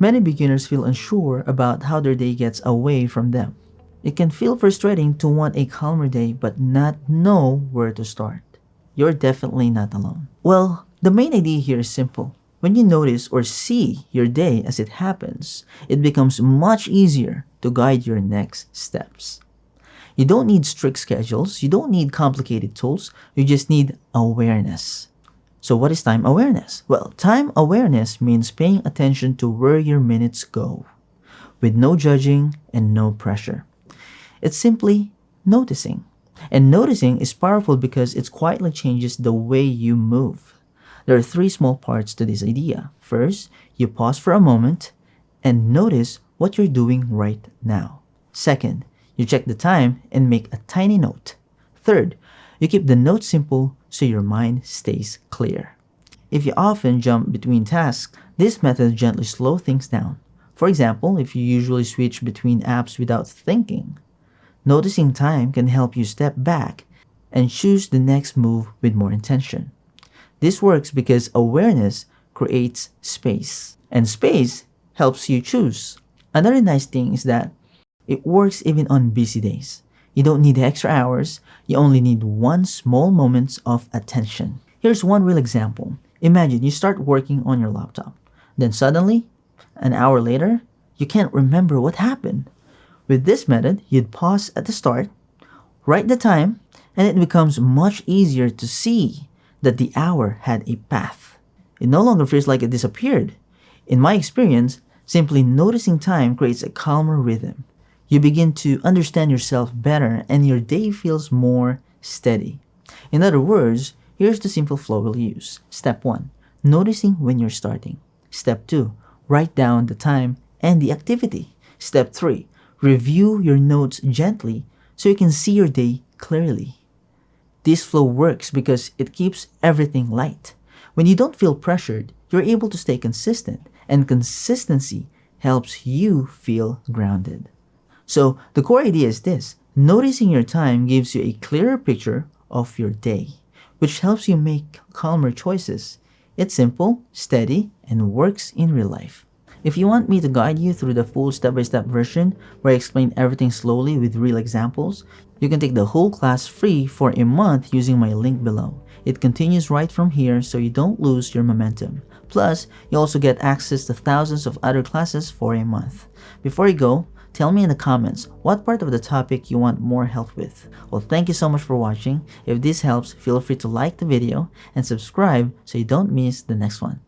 Many beginners feel unsure about how their day gets away from them. It can feel frustrating to want a calmer day but not know where to start. You're definitely not alone. Well, the main idea here is simple. When you notice or see your day as it happens, it becomes much easier to guide your next steps. You don't need strict schedules, you don't need complicated tools, you just need awareness. So, what is time awareness? Well, time awareness means paying attention to where your minutes go, with no judging and no pressure. It's simply noticing. And noticing is powerful because it quietly changes the way you move. There are three small parts to this idea. First, you pause for a moment and notice what you're doing right now. Second, you check the time and make a tiny note. Third, you keep the note simple so your mind stays clear. If you often jump between tasks, this method gently slows things down. For example, if you usually switch between apps without thinking, noticing time can help you step back and choose the next move with more intention. This works because awareness creates space, and space helps you choose. Another nice thing is that it works even on busy days. You don't need extra hours, you only need one small moment of attention. Here's one real example. Imagine you start working on your laptop. Then suddenly, an hour later, you can't remember what happened. With this method, you'd pause at the start, write the time, and it becomes much easier to see that the hour had a path. It no longer feels like it disappeared. In my experience, simply noticing time creates a calmer rhythm. You begin to understand yourself better and your day feels more steady. In other words, here's the simple flow we'll use. Step 1. Noticing when you're starting. Step 2. Write down the time and the activity. Step 3. Review your notes gently so you can see your day clearly. This flow works because it keeps everything light. When you don't feel pressured, you're able to stay consistent, and consistency helps you feel grounded. So, the core idea is this. Noticing your time gives you a clearer picture of your day, which helps you make calmer choices. It's simple, steady, and works in real life. If you want me to guide you through the full step-by-step version where I explain everything slowly with real examples, you can take the whole class free for a month using my link below. It continues right from here so you don't lose your momentum. Plus, you also get access to thousands of other classes for a month. Before you go, tell me in the comments what part of the topic you want more help with. Well, thank you so much for watching. If this helps, feel free to like the video and subscribe so you don't miss the next one.